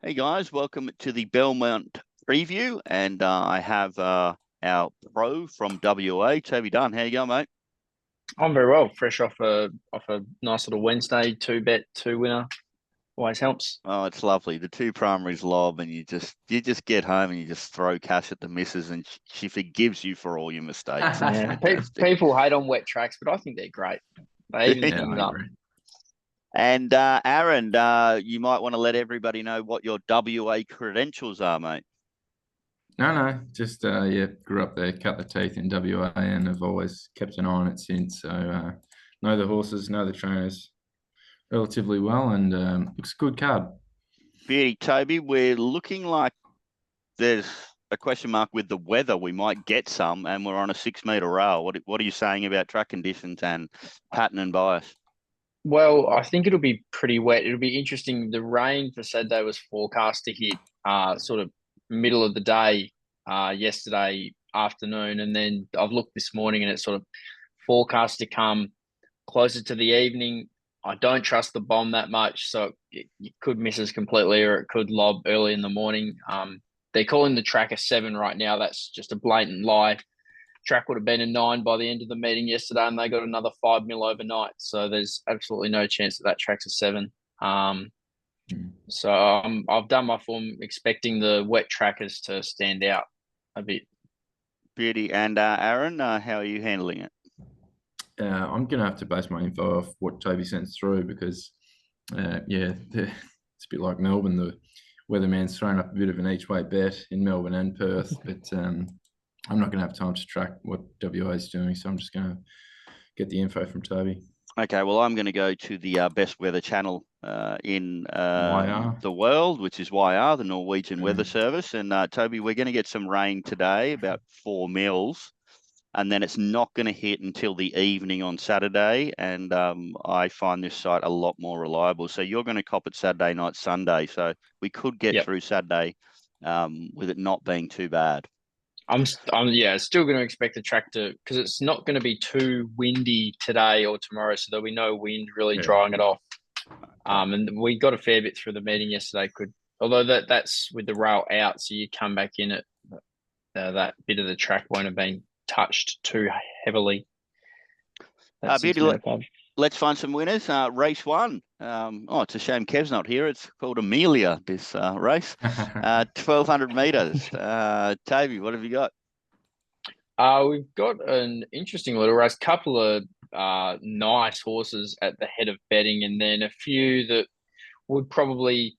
Hey guys, welcome to the Belmont preview, and I have our pro from WA, Toby Dunn. How you going, mate? I'm very well, fresh off a nice little Wednesday, two bet, two winner. Always helps. Oh, it's lovely. The two primaries lob, and you just get home and you just throw cash at the missus, and she forgives you for all your mistakes. It's Yeah, fantastic. people hate on wet tracks, but I think they're great. They even Yeah, things I up. agree. And Aaron, you might want to let everybody know what your WA credentials are, mate. No, just yeah, grew up there, cut the teeth in WA, and have always kept an eye on it since. So know the horses, know the trainers relatively well, and looks a good card. Beauty, Toby. We're looking like there's a question mark with the weather. We might get some, and we're on a 6 meter rail. What are you saying about track conditions and pattern and bias? Well, I think it'll be pretty wet. It'll be interesting. The rain for Saturday was forecast to hit sort of middle of the day yesterday afternoon, and then I've looked this morning and it's sort of forecast to come closer to the evening. I don't trust the bomb that much, so it could miss us completely, or it could lob early in the morning. They're calling the track a 7 right now. That's just a blatant lie. Track would have been a 9 by the end of the meeting yesterday, and they got another 5 mil overnight. So there's absolutely no chance that track's a 7. So I've done my form expecting the wet trackers to stand out a bit. Beauty and Aaron, how are you handling it? I'm gonna have to base my info off what Toby sends through because, yeah, it's a bit like Melbourne. The weatherman's thrown up a bit of an each way bet in Melbourne and Perth, but I'm not gonna have time to track what WA is doing, so I'm just gonna get the info from Toby. Okay, well, I'm going to go to the best weather channel in YR. the world, which is YR, the Norwegian Weather Service. And Toby, we're going to get some rain today, about 4 mils, and then it's not going to hit until the evening on Saturday. And I find this site a lot more reliable. So you're going to cop it Saturday night, Sunday. So we could get Yep. through Saturday with it not being too bad. I'm yeah, still going to expect the track to, because it's not going to be too windy today or tomorrow, so there'll be no wind really Yeah. drying it off. And we got a fair bit through the meeting yesterday. Although that's with the rail out, so you come back in it, that bit of the track won't have been touched too heavily. Beauty, let's find some winners. Race 1. Oh, it's a shame Kev's not here. It's called Amelia, this race. 1,200 meters. Toby, what have you got? We've got an interesting little race. Couple of nice horses at the head of betting, and then a few that would probably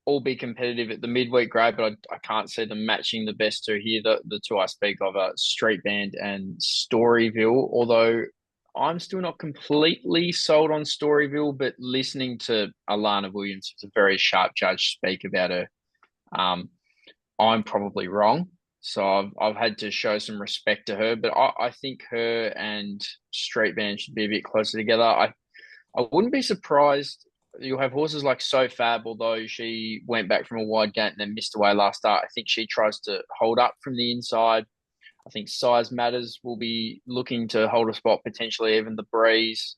all be competitive at the midweek grade, but I can't see them matching the best two here. The two I speak of are Street Band and Storyville, although I'm still not completely sold on Storyville, but listening to Alana Williams, who's a very sharp judge, speak about her, I'm probably wrong. So I've had to show some respect to her, but I think her and Street Band should be a bit closer together. I wouldn't be surprised. You'll have horses like So Fab, although she went back from a wide gate and then missed away last start. I think she tries to hold up from the inside. I think Size Matters will be looking to hold a spot, potentially even the Breeze.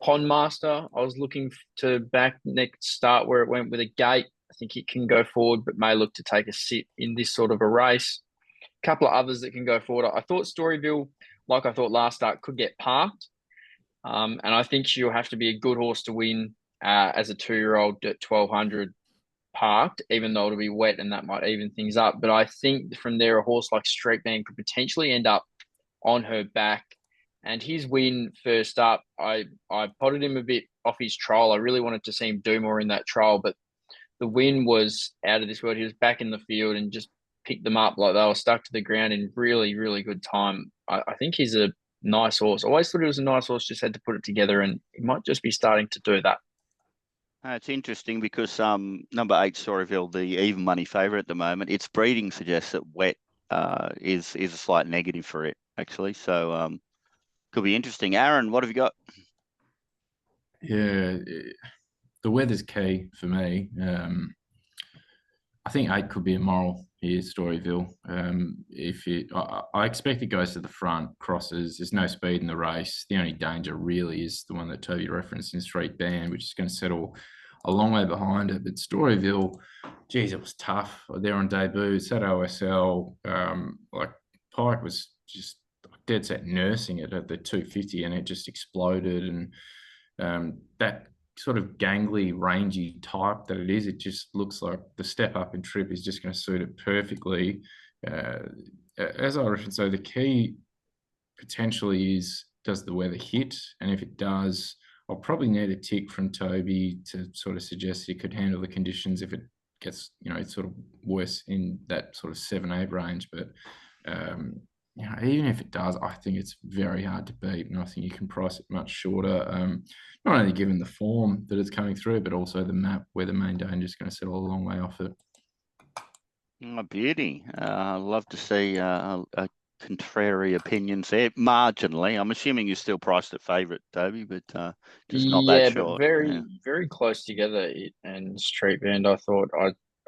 Pond Master, I was looking to back next start where it went with a gate. I think it can go forward, but may look to take a sit in this sort of a race. A couple of others that can go forward. I thought Storyville, like I thought last start, could get parked. And I think she'll have to be a good horse to win as a 2-year-old at 1,200 parked, even though it'll be wet and that might even things up. But I think from there, a horse like Street Band could potentially end up on her back. And his win first up, I potted him a bit off his trial. I really wanted to see him do more in that trial, but the win was out of this world. He was back in the field and just picked them up like they were stuck to the ground in really, really good time. I think he's a nice horse. I always thought he was a nice horse, just had to put it together, and he might just be starting to do that. It's interesting because number 8, Storyville, the even money favourite at the moment, its breeding suggests that wet is a slight negative for it, actually. So could be interesting. Aaron, what have you got? Yeah, the weather's key for me. I think 8 could be a moral here, Storyville. I expect it goes to the front, crosses. There's no speed in the race. The only danger really is the one that Toby referenced in Street Band, which is going to settle a long way behind it. But Storyville, geez, it was tough there on debut. It's at OSL. Like Pike was just dead set nursing it at the 250, and it just exploded. And that sort of gangly, rangy type that it is, it just looks like the step up in trip is just going to suit it perfectly. As I referenced, so the key potentially is, does the weather hit? And if it does, I'll probably need a tick from Toby to sort of suggest he could handle the conditions if it gets, it's sort of worse in that sort of 7-8 range. But even if it does, I think it's very hard to beat, and I think you can price it much shorter. Not only given the form that it's coming through, but also the map where the main danger is going to settle a long way off it. Oh, beauty. I'd love to see a contrary opinions there, marginally. I'm assuming you're still priced at favourite, Toby, but just not that but short. very close together. It and Street Band, I thought.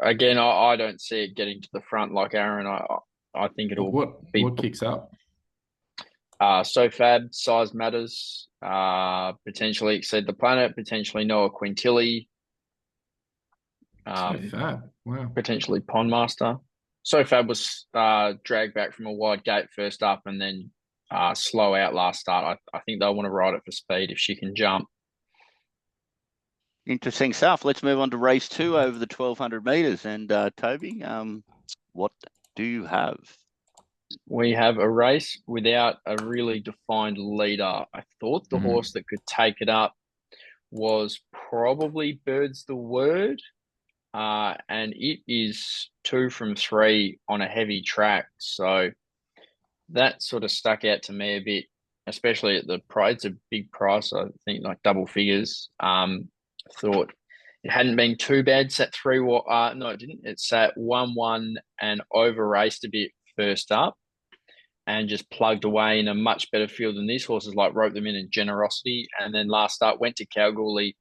I don't see it getting to the front like Aaron. I think it'll what kicks up? So Fab, size matters. Potentially Exceed the Planet. Potentially Noah Quintilli. So Fab, wow. Potentially Pondmaster. So Fab was dragged back from a wide gate first up, and then slow out last start. I think they'll want to ride it for speed if she can jump. Interesting stuff. Let's move on to race 2 over the 1,200 metres. And Toby, what do you have? We have a race without a really defined leader. I thought the horse that could take it up was probably Bird's the Word. And it is 2 from 3 on a heavy track. So that sort of stuck out to me a bit, especially at the price. It's a big price, I think, like double figures. Thought it hadn't been too bad. Sat 3, no, it didn't. It sat 1-1 and over raced a bit first up, and just plugged away in a much better field than these horses. Like roped them in Generosity, and then last start went to Kalgoorlie.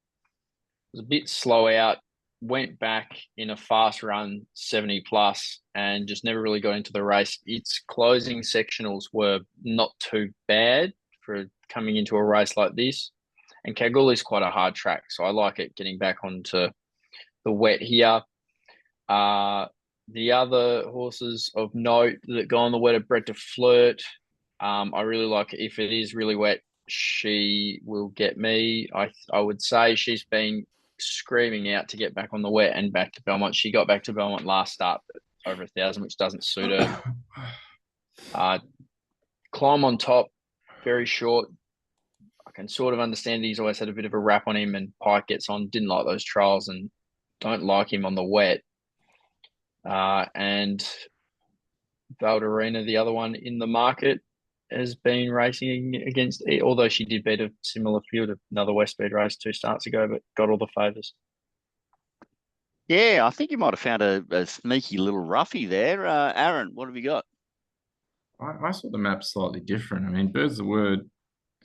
Was a bit slow out. Went back in a fast run, 70 plus, and just never really got into the race. Its closing sectionals were not too bad for coming into a race like this. And Kalgoorlie's quite a hard track, so I like it getting back onto the wet here. The other horses of note that go on the wet are Bred to Flirt. I really like it. If it is really wet, she will get me. I would say she's been screaming out to get back on the wet and back to Belmont. She got back to Belmont last start, over 1,000, which doesn't suit her. Climb on Top, very short. I can sort of understand he's always had a bit of a rap on him, and Pike gets on. Didn't like those trials and don't like him on the wet. And Valderina, the other one in the market, has been racing against, although she did beat a similar field, another West Speed race 2 starts ago, but got all the favours. Yeah, I think you might have found a sneaky little roughie there. Aaron, what have you got? I saw the map slightly different. I mean, Bird's the Word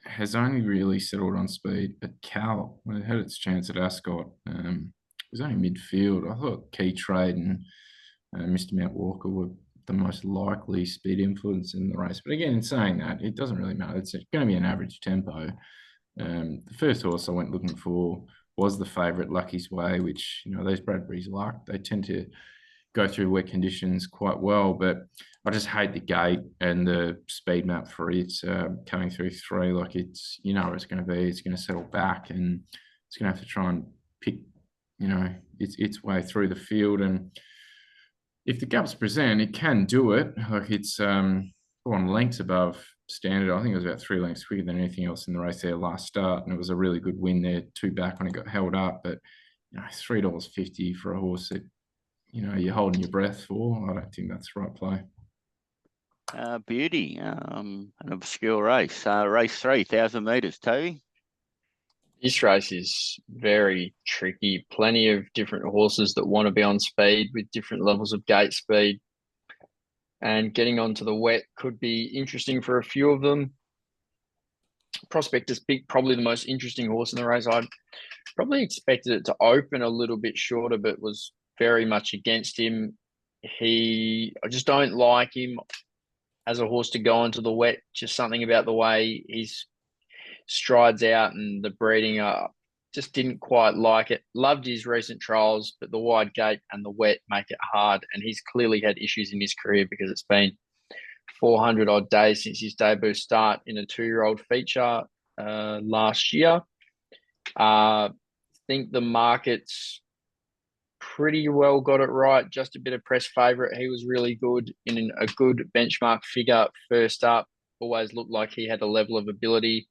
has only really settled on speed at Cal. When it had its chance at Ascot, it was only midfield. I thought Key Trade and Mr. Mount Walker were the most likely speed influence in the race. But again, in saying that, it doesn't really matter. It's going to be an average tempo. The first horse I went looking for was the favourite, Lucky's Way, which, those Bradbury's luck, they tend to go through wet conditions quite well. But I just hate the gate and the speed map for it coming through 3. Like it's, where it's going to be. It's going to settle back, and it's going to have to try and pick, its way through the field. And if the gaps present, it can do it. Like it's on lengths above standard. I think it was about 3 lengths quicker than anything else in the race there last start, and it was a really good win there, 2 back when it got held up. But $3.50 for a horse that you're holding your breath for, I don't think that's the right play. Beauty, an obscure race. Race 3, 1,000 metres, Toby. This race is very tricky. Plenty of different horses that want to be on speed with different levels of gate speed. And getting onto the wet could be interesting for a few of them. Prospectus Big, probably the most interesting horse in the race. I probably expected it to open a little bit shorter, but was very much against him. I just don't like him as a horse to go into the wet. Just something about the way he's strides out and the breeding. just didn't quite like it. Loved his recent trials, but the wide gate and the wet make it hard. And he's clearly had issues in his career because it's been 400 odd days since his debut start in a 2-year-old feature last year. I think the market's pretty well got it right. Just a bit of press favourite. He was really good in a good benchmark figure first up. Always looked like he had a level of ability.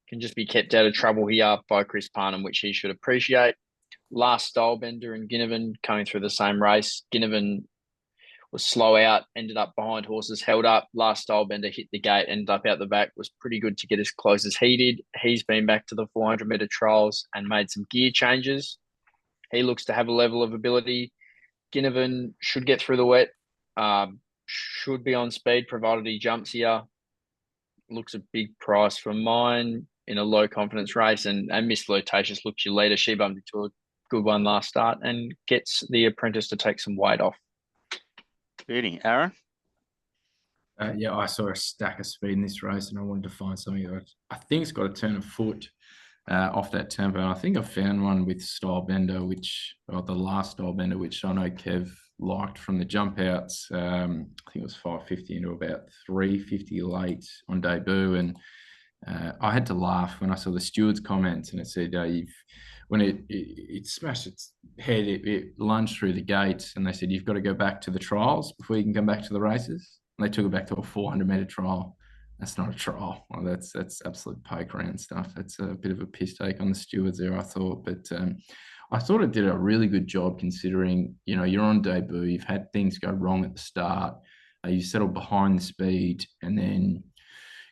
Can just be kept out of trouble here by Chris Parnham, which he should appreciate. Last style bender in Ginnivan coming through the same race. Ginnivan was slow out, ended up behind horses, held up. Last style bender hit the gate, ended up out the back. Was pretty good to get as close as he did. He's been back to the 400-metre trials and made some gear changes. He looks to have a level of ability. Ginnivan should get through the wet. Should be on speed, provided he jumps here. Looks a big price for mine in a low confidence race. And Miss Flirtatious looks your leader. She bumped into a good one last start and gets the apprentice to take some weight off. Beauty. Aaron? Yeah, I saw a stack of speed in this race and I wanted to find something that I think it's got a turn of foot off that tempo. And I think I found one with Style Bender, the last Style Bender, which I know Kev liked from the jump outs. I think it was 550 into about 350 late on debut. And I had to laugh when I saw the steward's comments and it said, when it smashed its head, it lunged through the gate and they said, you've got to go back to the trials before you can come back to the races. And they took it back to a 400-metre trial. That's not a trial. Well, that's absolute poke around stuff. That's a bit of a piss take on the stewards there, I thought. But I thought it did a really good job considering, you're on debut, you've had things go wrong at the start, you settled behind the speed, and then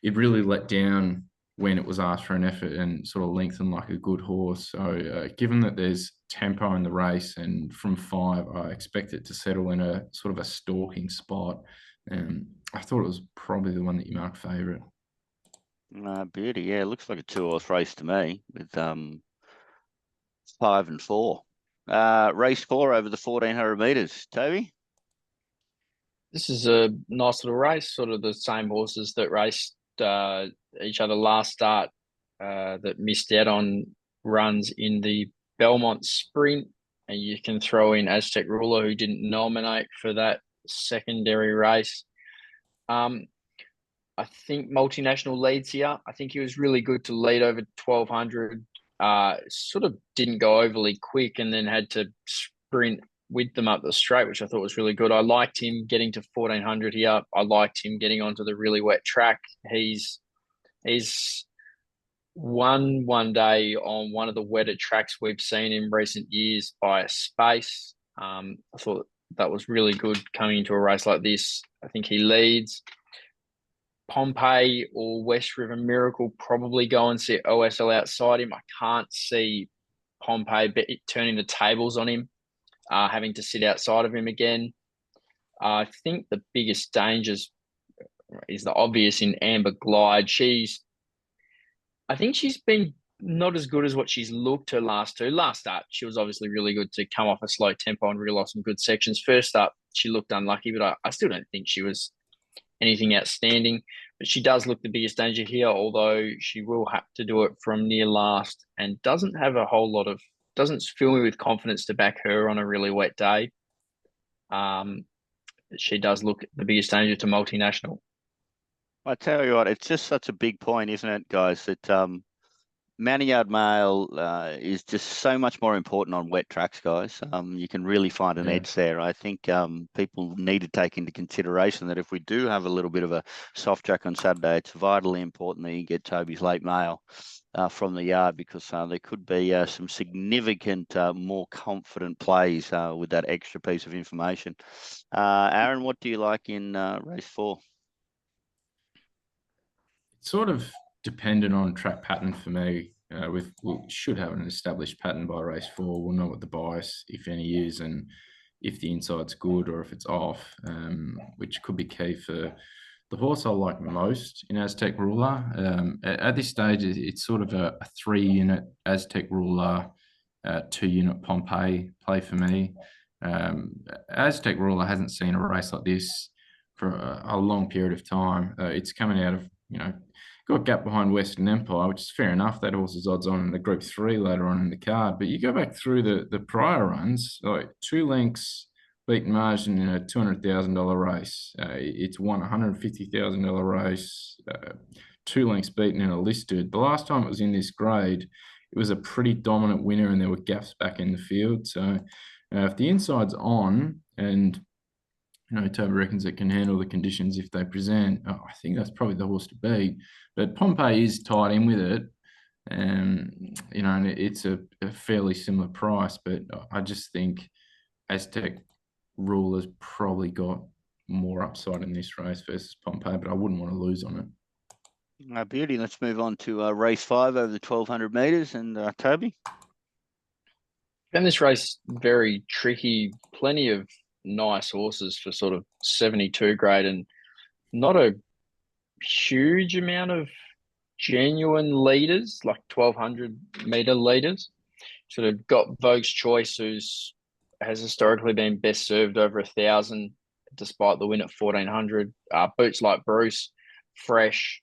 it really let down when it was asked for an effort and sort of lengthened like a good horse. So given that there's tempo in the race and from 5, I expect it to settle in a sort of a stalking spot. I thought it was probably the one that you marked favourite. Beauty. Yeah, it looks like a 2-horse race to me with 5 and 4. Race 4 over the 1,400 metres. Toby? This is a nice little race, sort of the same horses that raced each other last start that missed out on runs in the Belmont sprint. And you can throw in Aztec Ruler, who didn't nominate for that secondary race. I think Multinational leads here. I think he was really good to lead over 1,200. Sort of didn't go overly quick and then had to sprint with them up the straight, which I thought was really good. I liked him getting to 1,400 here. I liked him getting onto the really wet track. He's won one day on one of the wetter tracks we've seen in recent years by a space. I thought that was really good coming into a race like this. I think he leads. Pompeii or West River Miracle probably go and sit OSL outside him. I can't see Pompeii turning the tables on him, having to sit outside of him again. I think the biggest dangers is the obvious in Amber Glide. I think she's been not as good as what she's looked her last two. Last start, she was obviously really good to come off a slow tempo and reel off some good sections. First up, she looked unlucky, but I still don't think she was anything outstanding. But she does look the biggest danger here, although she will have to do it from near last and doesn't fill me with confidence to back her on a really wet day. She does look the biggest danger to Multinational. I tell you what, it's just such a big point, isn't it, guys, that Maniyard Mail is just so much more important on wet tracks, guys. You can really find an edge there. I think people need to take into consideration that if we do have a little bit of a soft track on Saturday, it's vitally important that you get Toby's late mail from the yard, because there could be some significant, more confident plays with that extra piece of information. Aaron, what do you like in race 4? It's sort of dependent on track pattern for me. We should have an established pattern by race 4. We'll know what the bias, if any, is, and if the inside's good or if it's off, which could be key for the horse I like most in Aztec Ruler. At this stage, it's sort of a 3-unit Aztec Ruler, 2-unit Pompeii play for me. Aztec Ruler hasn't seen a race like this for a long period of time. It's coming out of, got gap behind Western Empire, which is fair enough. That horse is odds on in the Group 3 later on in the card. But you go back through the prior runs, like 2 lengths beaten margin in a $200,000 race. It's won a $150,000 race, 2 lengths beaten in a listed. The last time it was in this grade, it was a pretty dominant winner and there were gaps back in the field. So if the inside's on and Toby reckons it can handle the conditions if they present, I think that's probably the horse to beat. But Pompey is tied in with it. And it's a fairly similar price, but I just think Aztec Ruler's probably got more upside in this race versus Pompey, but I wouldn't want to lose on it. Beauty. Let's move on to race 5 over the 1,200 metres. And Toby? And this race, very tricky. Plenty of nice horses for sort of 72 grade and not a huge amount of genuine leaders, like 1,200 metre leaders. Sort of got Vogue's Choice, has historically been best served over 1,000, despite the win at 1,400. Boots Like Bruce, fresh,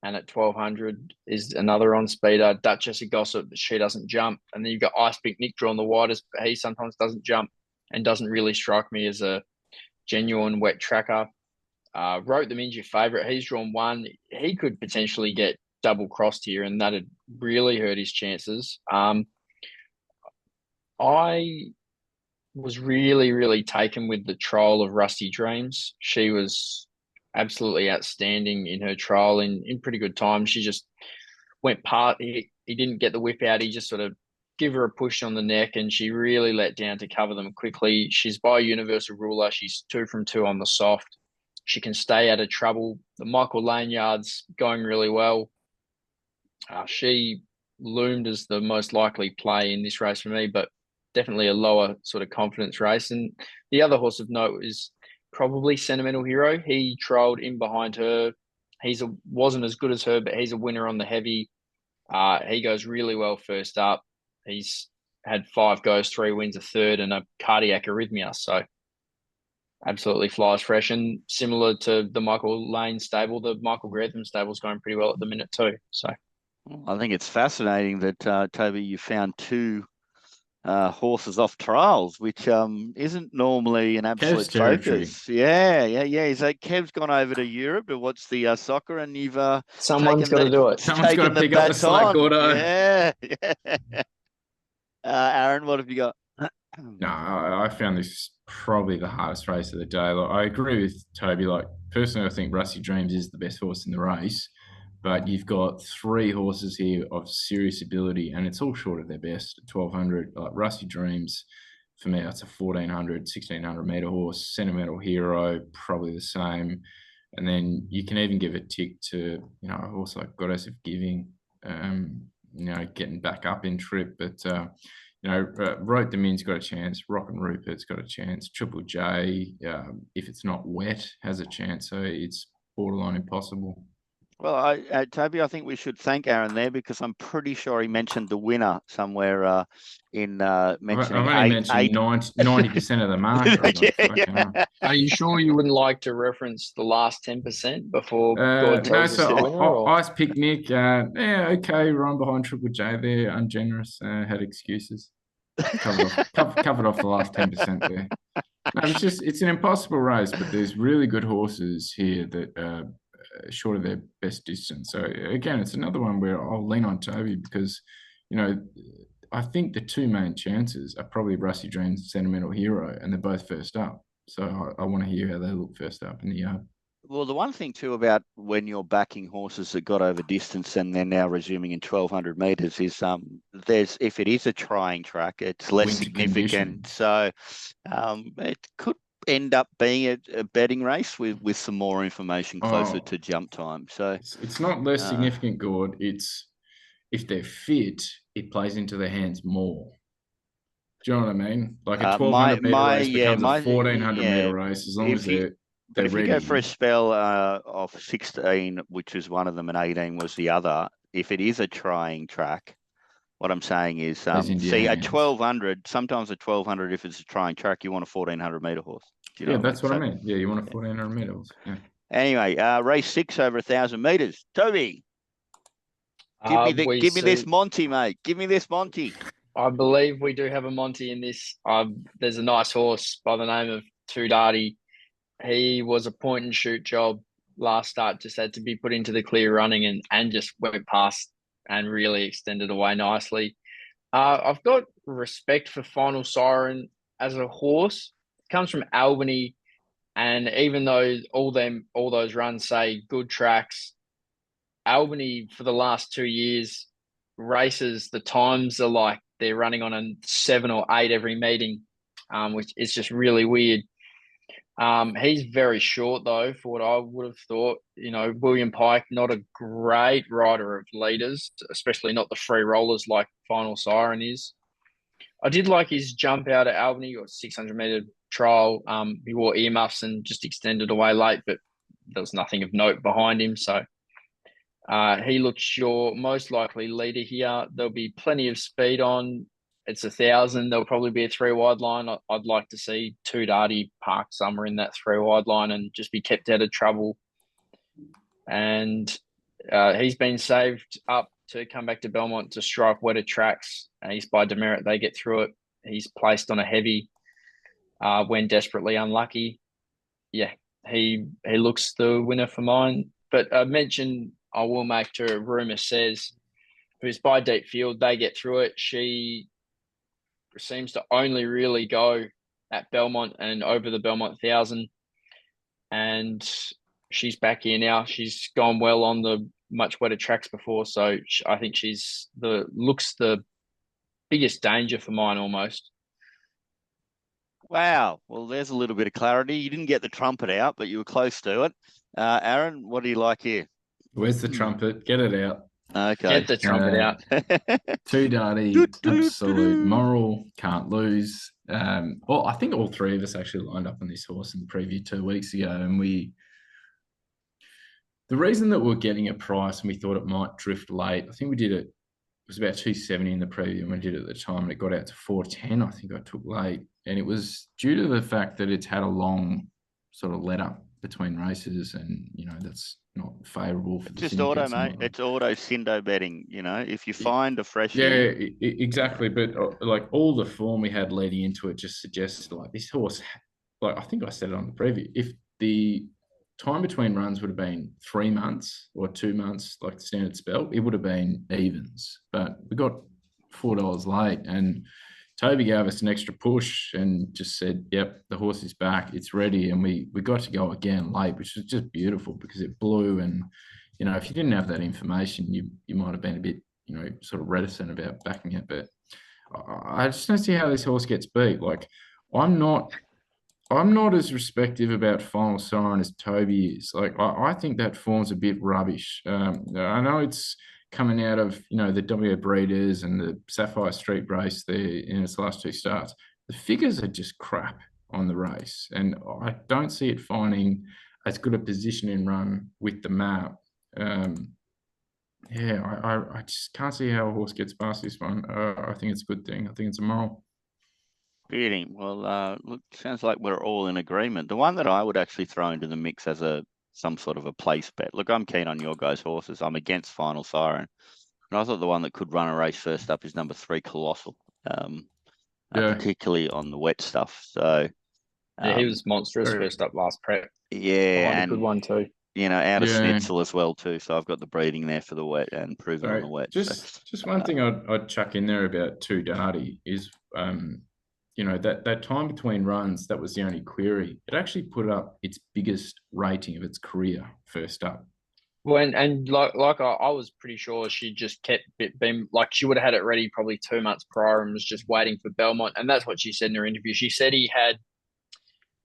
and at 1,200 is another on speeder. Duchess of Gossip, but she doesn't jump. And then you've got Ice Pink Nick drawn the widest, but he sometimes doesn't jump and doesn't really strike me as a genuine wet tracker. Wrote Them In's your favourite. He's drawn 1. He could potentially get double crossed here, and that'd really hurt his chances. I was really, really taken with the trial of Rusty Dreams. She was absolutely outstanding in her trial in pretty good time. She just went part. He didn't get the whip out. He just sort of give her a push on the neck, and she really let down to cover them quickly. She's by Universal Ruler. She's 2 from 2 on the soft. She can stay out of trouble. The Michael Lane yard's going really well. She loomed as the most likely play in this race for me, but definitely a lower sort of confidence race. And the other horse of note is probably Sentimental Hero. He trialled in behind her. Wasn't as good as her, but he's a winner on the heavy. He goes really well first up. He's had 5 goes, 3 wins, a third, and a cardiac arrhythmia. So absolutely flies fresh. And similar to the Michael Lane stable, the Michael Grantham stable's going pretty well at the minute too. So I think it's fascinating that, Toby, you found 2 horses off trials, which isn't normally an absolute focus. Yeah. So Kev's gone over to Europe to watch the soccer, and you've someone's got to do it. Someone's got to pick up the slack, Gordo. Yeah. Aaron, what have you got? No, I found this probably the hardest race of the day. Like, I agree with Toby. Like, personally, I think Rusty Dreams is the best horse in the race. But you've got 3 horses here of serious ability, and it's all short of their best at 1,200. Like Rusty Dreams, for me, that's a 1,400, 1,600 metre horse. Sentimental Hero, probably the same. And then you can even give a tick to, a horse like Goddess of Giving, getting back up in trip. But, Wrote Them In's got a chance. Rock and Rupert's got a chance. Triple J, if it's not wet, has a chance. So it's borderline impossible. Well, Toby, I think we should thank Aaron there, because I'm pretty sure he mentioned the winner somewhere in mentioning I've only mentioned 90% of the market. Yeah. Are you sure you wouldn't like to reference the last 10% before God tells us the winner? Ice Picnic, okay, run behind Triple J there, ungenerous, had excuses. Covered off the last 10% there. No, it's an impossible race, but there's really good horses here that short of their best distance. So again, it's another one where I'll lean on Toby because, I think the 2 main chances are probably Rusty Dreams and Sentimental Hero, and they're both first up. So I want to hear how they look first up in the yard. Well, the one thing too about when you're backing horses that got over distance and they're now resuming in 1,200 metres is if it is a trying track, it's less significant. So it could end up being a betting race with some more information closer to jump time. So it's not less significant, Gord. It's if they're fit, it plays into their hands more. Do you know what I mean? Like a 1,200 metre race becomes a 1,400 metre race as long as they're But if ready. you go for a spell of 16, which is one of them, and 18 was the other, if it is a trying track, what I'm saying is, see, a 1,200, sometimes a 1,200, if it's a trying track, you want a 1,400 metre horse. That's what I mean. Yeah, you want a 1,400 metre horse. Yeah. Anyway, race 6 over 1,000 metres. Toby. Give me this Monty, mate. Give me this Monty. I believe we do have a Monty in this. There's a nice horse by the name of Too Darty. He was a point and shoot job last start, just had to be put into the clear running and just went past and really extended away nicely. I've got respect for Final Siren as a horse. It comes from Albany, and even though all those runs say good tracks, Albany for the last 2 years races, the times are like they're running on a 7 or 8 every meeting, which is just really weird. He's very short though, for what I would have thought. William Pike, not a great rider of leaders, especially not the free rollers like Final Siren is. I did like his jump out at Albany, or 600-meter trial. He wore earmuffs and just extended away late, but there was nothing of note behind him. So he looks your most likely leader here. There'll be plenty of speed on. It's 1,000. There'll probably be a 3-wide line. I'd like to see Too Darty park somewhere in that 3-wide line and just be kept out of trouble. And he's been saved up to come back to Belmont to strike wetter tracks. He's by demerit. They get through it. He's placed on a heavy when desperately unlucky. Yeah, he looks the winner for mine. But I mentioned I will make to Rumour Says, who's by deep field. They get through it. She seems to only really go at Belmont and over the Belmont 1,000. And she's back here now. She's gone well on the much wetter tracks before. So I think she's looks the biggest danger for mine almost. Wow. Well, there's a little bit of clarity. You didn't get the trumpet out, but you were close to it. Aaron, what do you like here? Where's the trumpet? Get it out. Okay. Get the trumpet out. Too Darty, absolute moral, can't lose. Well, I think all three of us actually lined up on this horse in the preview 2 weeks ago, and the reason that we're getting a price and we thought it might drift late, I think we did it was about 270 in the preview, and we did it at the time, and it got out to 410. I think I took late, and it was due to the fact that it's had a long sort of let up between races, and that's not favourable for the just auto, mate. It's auto Sindo betting. If you find a fresh, exactly. But like all the form we had leading into it just suggests like this horse, like I think I said it on the preview, if the time between runs would have been 3 months or 2 months, like the standard spell, it would have been evens. But we got $4 late, and Toby gave us an extra push and just said, yep, the horse is back, it's ready. And we got to go again late, which was just beautiful because it blew. And, if you didn't have that information, you might have been a bit, sort of reticent about backing it. But I just don't see how this horse gets beat. Like, I'm not as respective about Final Siren as Toby is. Like, I think that form's a bit rubbish. I know it's coming out of, the WA Breeders and the Sapphire Street race there in its last 2 starts. The figures are just crap on the race. And I don't see it finding as good a position in run with the map. I just can't see how a horse gets past this one. I think it's a good thing. I think it's a moral. Beauty. Well, look, sounds like we're all in agreement. The one that I would actually throw into the mix as some sort of a place bet. Look, I'm keen on your guys' horses. I'm against Final Siren. And I thought the one that could run a race first up is number 3, Colossal, particularly on the wet stuff. So he was monstrous first up last prep. Yeah, and a good one too. Out of Schnitzel as well too. So I've got the breeding there for the wet and proven on the wet. Just one thing I'd chuck in there about Too Darty is, that time between runs, that was the only query. It actually put up its biggest rating of its career first up. Well, and like I was pretty sure she just kept being like she would have had it ready probably 2 months prior and was just waiting for Belmont. And that's what she said in her interview. She said he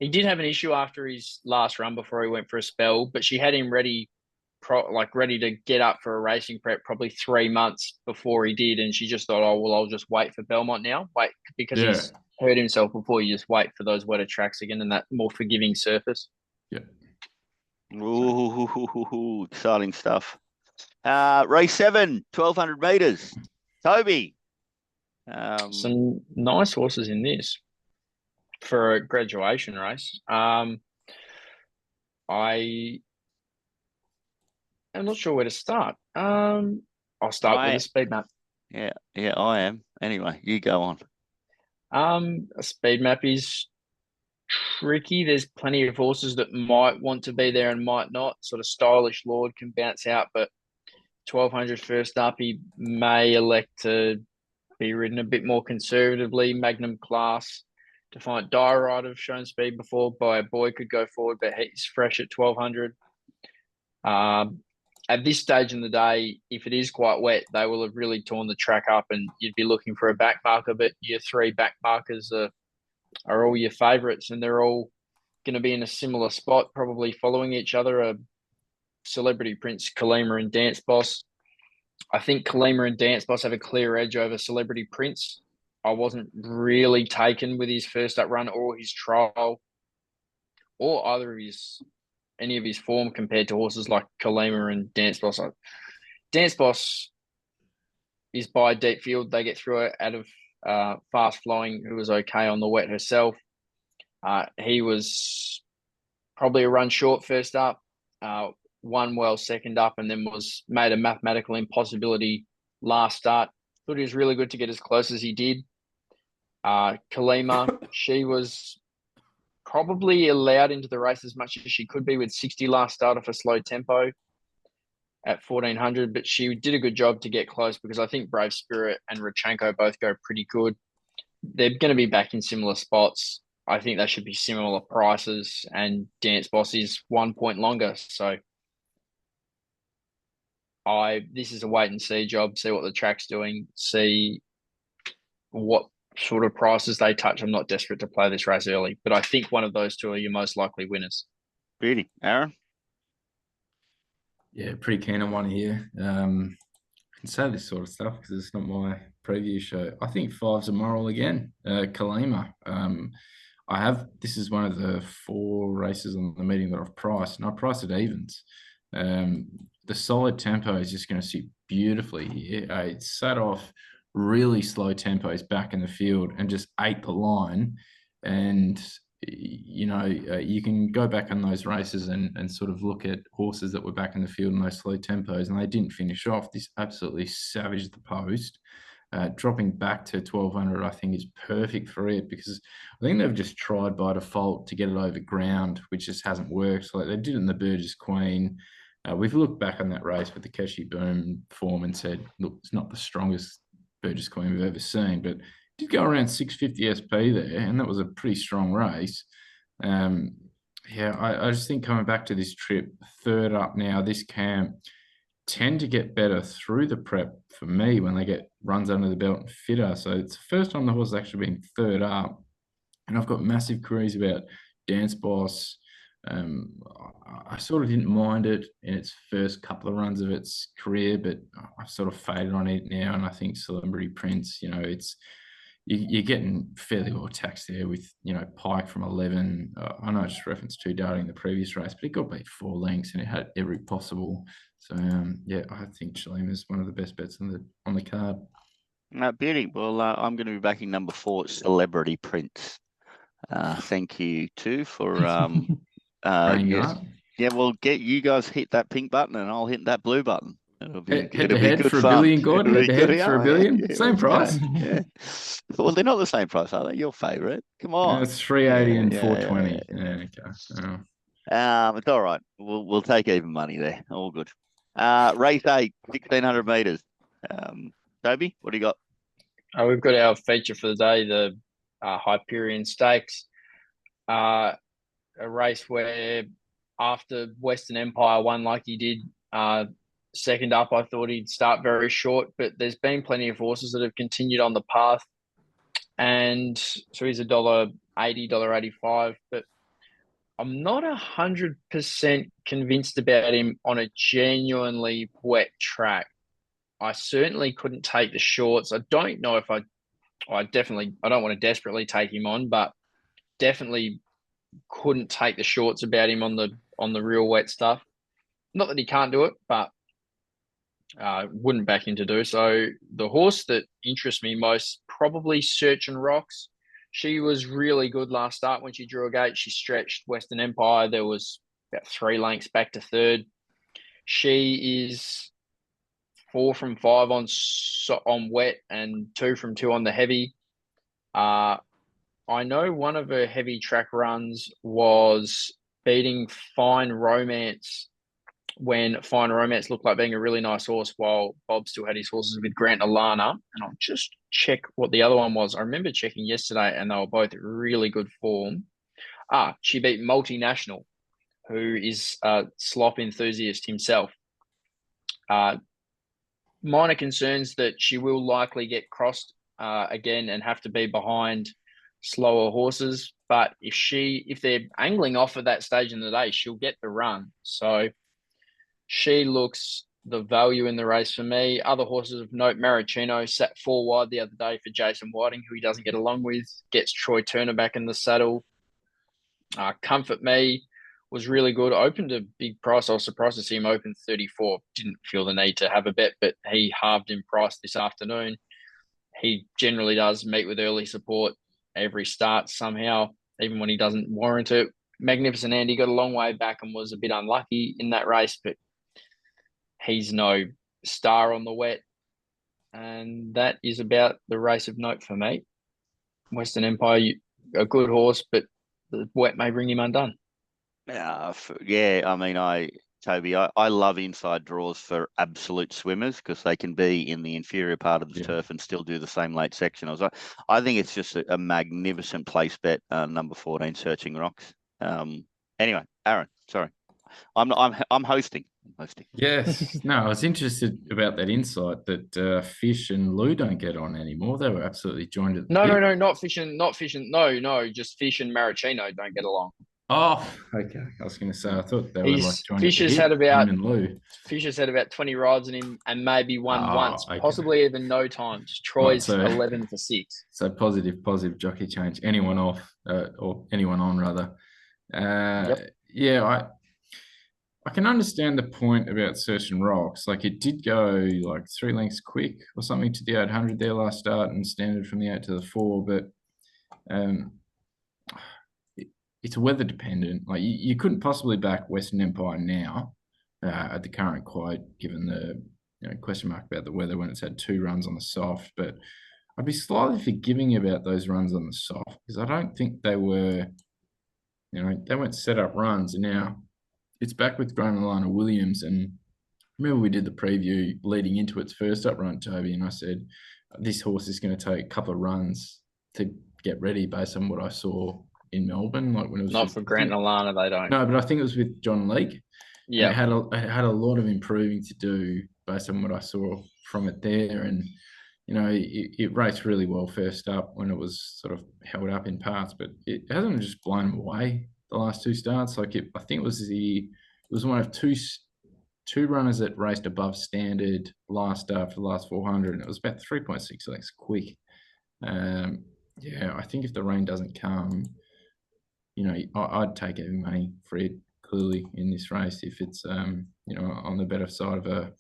did have an issue after his last run before he went for a spell, but she had him ready to get up for a racing prep probably 3 months before he did. And she just thought, oh, well, I'll just wait for Belmont now. Because he's hurt himself before. You just wait for those wetter tracks again and that more forgiving surface. Yeah. Ooh, exciting stuff. Race 7, 1,200 meters. Toby. Some nice horses in this for a graduation race. I am not sure where to start. I'll start with a speed map. Yeah, I am. Anyway, you go on. A speed map is tricky. There's plenty of horses that might want to be there and might not. Sort of Stylish Lord can bounce out, but 1200 first up, he may elect to be ridden a bit more conservatively. Magnum Class, Defiant Diorite have shown speed before. By a Boy could go forward, but he's fresh at 1200. At this stage in the day, if it is quite wet, they will have really torn the track up and you'd be looking for a back marker, but your 3 back markers are all your favourites and they're all going to be in a similar spot, probably following each other. Celebrity Prince, Kalima and Dance Boss. I think Kalima and Dance Boss have a clear edge over Celebrity Prince. I wasn't really taken with his first up run or his trial or any of his form compared to horses like Kalima and Dance Boss. Dance Boss is by deep field. They get through it out of Fast Flowing, who was okay on the wet herself. He was probably a run short first up, won well second up, and then was made a mathematical impossibility last start. Thought he was really good to get as close as he did. Kalima, she was probably allowed into the race as much as she could be with 60 last start off a slow tempo at 1400, but she did a good job to get close because I think Brave Spirit and Rodchenko both go pretty good. They're going to be back in similar spots. I think they should be similar prices, and Dance Boss is 1 point longer. So this is a wait and see job, see what the track's doing, see what sort of prices they touch. I'm not desperate to play this race early, but I think one of those two are your most likely winners. Beauty. Aaron? Yeah, pretty keen on one here. I can say this sort of stuff because it's not my preview show. I think 5's a moral again. Kalima. This is one of the 4 races on the meeting that I've priced, and I priced at evens. The solid tempo is just going to suit beautifully here. It sat off really slow tempos back in the field and just ate the line. And, you can go back on those races and sort of look at horses that were back in the field in those slow tempos, and they didn't finish off. This absolutely savaged the post. Dropping back to 1200, I think, is perfect for it because I think they've just tried by default to get it over ground, which just hasn't worked. Like they did in the Burgess Queen. We've looked back on that race with the Keshi Boom form and said, look, it's not the strongest Burgess Queen we've ever seen, but it did go around 650 SP there, and that was a pretty strong race. I just think coming back to this trip, 3rd up now, this camp, tend to get better through the prep for me when they get runs under the belt and fitter. So it's the first time the horse has actually been 3rd up. And I've got massive queries about Dance Boss. I sort of didn't mind it in its first couple of runs of its career, but I've sort of faded on it now. And I think Celebrity Prince, you're getting fairly well taxed there with, Pike from 11. I know I just referenced 2 darting in the previous race, but it got beat 4 lengths and it had every possible. So, I think Shalima is one of the best bets on the card. Beauty. Well, I'm going to be backing number 4, Celebrity Prince. Thank you, too, for... yes. Yeah, well, get you guys hit that pink button and I'll hit that blue button. It'll be head to head for fun. $1 billion, Gordo. Head to head for $1 billion. Yeah, same price. Yeah. Well, they're not the same price, are they? Your favourite. Come on. It's 380 and 420. It's all right. We'll take even money there. All good. Race 8, 1600 meters. Toby, what do you got? We've got our feature for the day, the Hyperion Stakes. A race where after Western Empire won like he did, second up, I thought he'd start very short, but there's been plenty of horses that have continued on the path. And so he's $1.80, $1.85, but I'm not 100% convinced about him on a genuinely wet track. I certainly couldn't take the shorts. I don't know if I don't want to desperately take him on, but definitely couldn't take the shorts about him on the real wet stuff. Not that he can't do it, but wouldn't back him to do so. The horse that interests me most, probably Search and Rocks. She was really good last start when she drew a gate. She stretched Western Empire. There was about 3 lengths back to 3rd. She is 4 from 5 on wet and 2 from 2 on the heavy. I know one of her heavy track runs was beating Fine Romance when Fine Romance looked like being a really nice horse while Bob still had his horses with Grant Alana. And I'll just check what the other one was. I remember checking yesterday and they were both really good form. She beat Multinational, who is a slop enthusiast himself. Minor concerns that she will likely get crossed again and have to be behind slower horses. But if they're angling off at that stage in the day, she'll get the run. So she looks the value in the race for me. Other horses of note, Maricino sat 4 wide the other day for Jason Whiting, who he doesn't get along with, gets Troy Turner back in the saddle. Comfort Me was really good. Opened a big price. I was surprised to see him open 34. Didn't feel the need to have a bet, but he halved in price this afternoon. He generally does meet with early support every start somehow, even when he doesn't warrant it. Magnificent Andy got a long way back and was a bit unlucky in that race, but he's no star on the wet. And that is about the race of note for me. Western Empire, a good horse, but the wet may bring him undone. Toby, I love inside draws for absolute swimmers because they can be in the inferior part of the turf and still do the same late section. I think it's just a magnificent place bet, number 14, Searching Rocks. Anyway, Aaron, sorry, I'm hosting. Yes. No, I was interested about that insight that Fish and Lou don't get on anymore. They were absolutely joined at the No, bit. not Fish and no, just Fish and Maricino don't get along. Oh, okay. I was going to say, I thought they were like joined Fish at the has hip, had him and Lou. Fish has had about 20 rides in him and maybe won once, okay. possibly even no times. Troy's Right, so 11 for 6. So positive jockey change. Anyone off or anyone on rather. Yeah, I can understand the point about Certain Rocks. Like it did go like 3 lengths quick or something to the 800 there last start and standard from the 8 to the 4, but it's weather dependent. Like you couldn't possibly back Western Empire now at the current quote, given the question mark about the weather when it's had 2 runs on the soft. But I'd be slightly forgiving about those runs on the soft because I don't think they were, they weren't set up runs. And now it's back with Graham Alana Williams. And remember we did the preview leading into its first up run, Toby, and I said, this horse is going to take a couple of runs to get ready based on what I saw in Melbourne. Like when it was Not for Grant and Alana, they don't. No, but I think it was with John Leake. Yeah. It had a lot of improving to do based on what I saw from it there. And, it raced really well first up when it was sort of held up in parts, but it hasn't just blown away the last 2 starts. Like I think it was one of two runners that raced above standard last start for the last 400, and it was about 3.6 lengths quick. I think if the rain doesn't come, I'd take heavy money for it clearly in this race if it's on the better side of a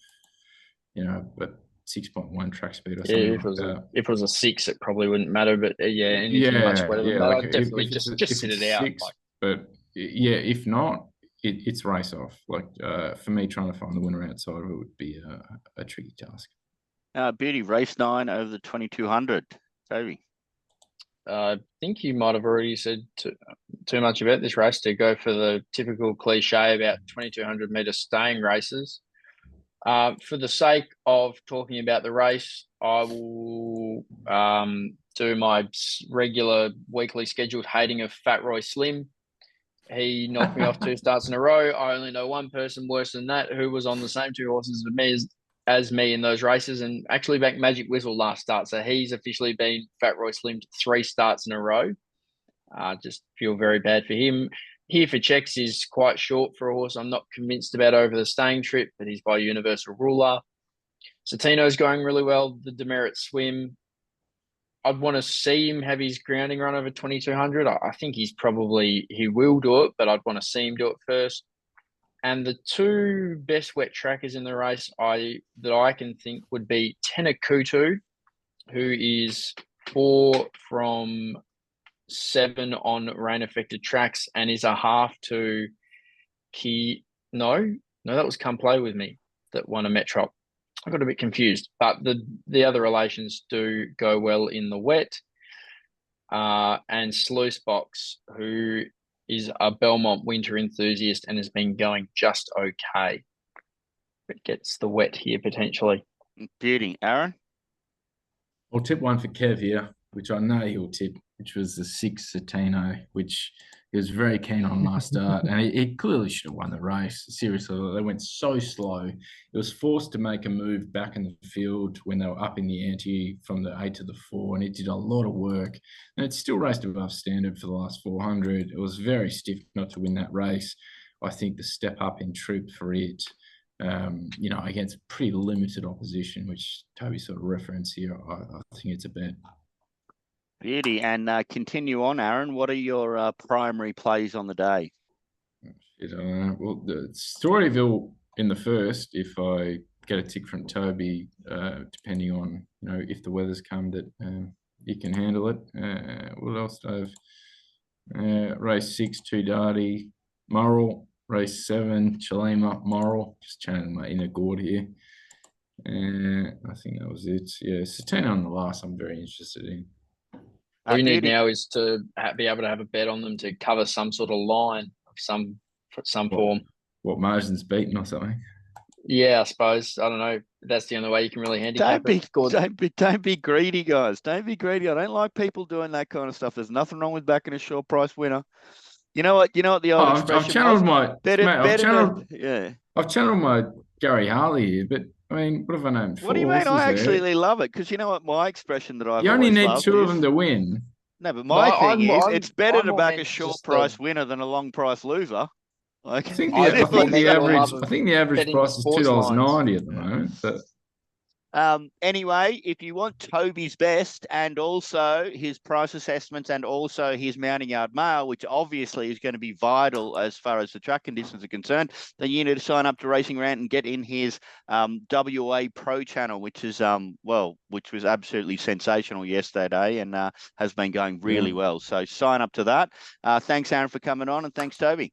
6.1 track speed or something like that. If it was a 6, it probably wouldn't matter. But anything much better than that, like I'd definitely just sit it out. 6, but if not, it's race off. Like for me, trying to find the winner outside of it would be a tricky task. Beauty, race 9 over the 2200. Toby. I think you might have already said too much about this race to go for the typical cliche about 2200 metre staying races. For the sake of talking about the race, I will do my regular weekly scheduled hating of Fat Roy Slim. He knocked me off 2 starts in a row. I only know one person worse than that who was on the same 2 horses as me in those races and actually backed Magic Whistle last start. So he's officially been Fat Roy Slim 3 starts in a row. Just feel very bad for him. Here for Checks is quite short for a horse I'm not convinced about over the staying trip, but he's by Universal Ruler. Satino's going really well. The Demerit Swim. I'd want to see him have his grounding run over 2200. I think he will do it, but I'd want to see him do it first. And the 2 best wet trackers in the race that I can think would be Tenakutu, who is 4 from 7 on rain-affected tracks and is a half to that was Come Play With Me that won a Metrop. I got a bit confused, but the other relations do go well in the wet. And Sluice Box, who is a Belmont winter enthusiast and has been going just okay, but gets the wet here potentially. Beauty. Aaron? I'll tip one for Kev here, which I know he'll tip, which was the 6 Satino, which he was very keen on last start. And he clearly should have won the race. Seriously, they went so slow. It was forced to make a move back in the field when they were up in the ante from the 8 to the 4, and it did a lot of work. And it still raced above standard for the last 400. It was very stiff not to win that race. I think the step up in troop for it, against pretty limited opposition, which Toby sort of referenced here, I think it's a bet. Beauty. And continue on, Aaron. What are your primary plays on the day? Well, the Storyville in the first, if I get a tick from Toby, depending on, if the weather's come that he can handle it. What else do I have? Race 6, Tudati, Murrell. Race 7, Chalima, Moral. Just channeling my inner Gordo here. I think that was it. Yeah, Satana on the last, I'm very interested in. All you need now is to be able to have a bet on them to cover some sort of line of some form. What, margins beaten or something? Yeah, I suppose. I don't know. That's the only way you can really handicap it. Don't be greedy, guys. Don't be greedy. I don't like people doing that kind of stuff. There's nothing wrong with backing a short price winner. You know what the old expression I've channeled was? I've channeled my Gary Harley here, but I mean, what have I named? What do you mean? I absolutely love it, because you know what my expression that I've You only need loved 2 of them to win. No, but my thing is, it's better to back a short price the... winner than a long price loser. I think the average price is $2.90 at the moment. But anyway, if you want Toby's best and also his price assessments and also his mounting yard mail, which obviously is going to be vital as far as the track conditions are concerned, then you need to sign up to RacingRant and get in his WA Pro channel, which is which was absolutely sensational yesterday and has been going really well. So sign up to that. Thanks, Aaron, for coming on, and thanks, Toby.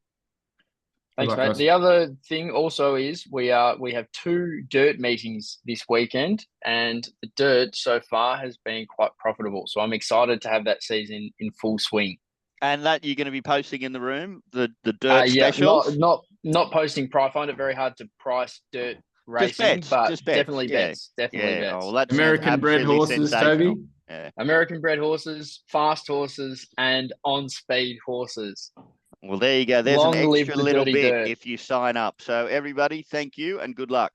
Thanks, mate. The other thing also is we have 2 dirt meetings this weekend, and the dirt so far has been quite profitable. So I'm excited to have that season in full swing. And that you're going to be posting in the room, the dirt specials? Not posting price. I find it very hard to price dirt racing, but definitely bets. Definitely bets. Oh, well, American bred horses, Toby. Yeah. American bred horses, fast horses, and on speed horses. Well, there you go. There's an extra little bit if you sign up. So everybody, thank you and good luck.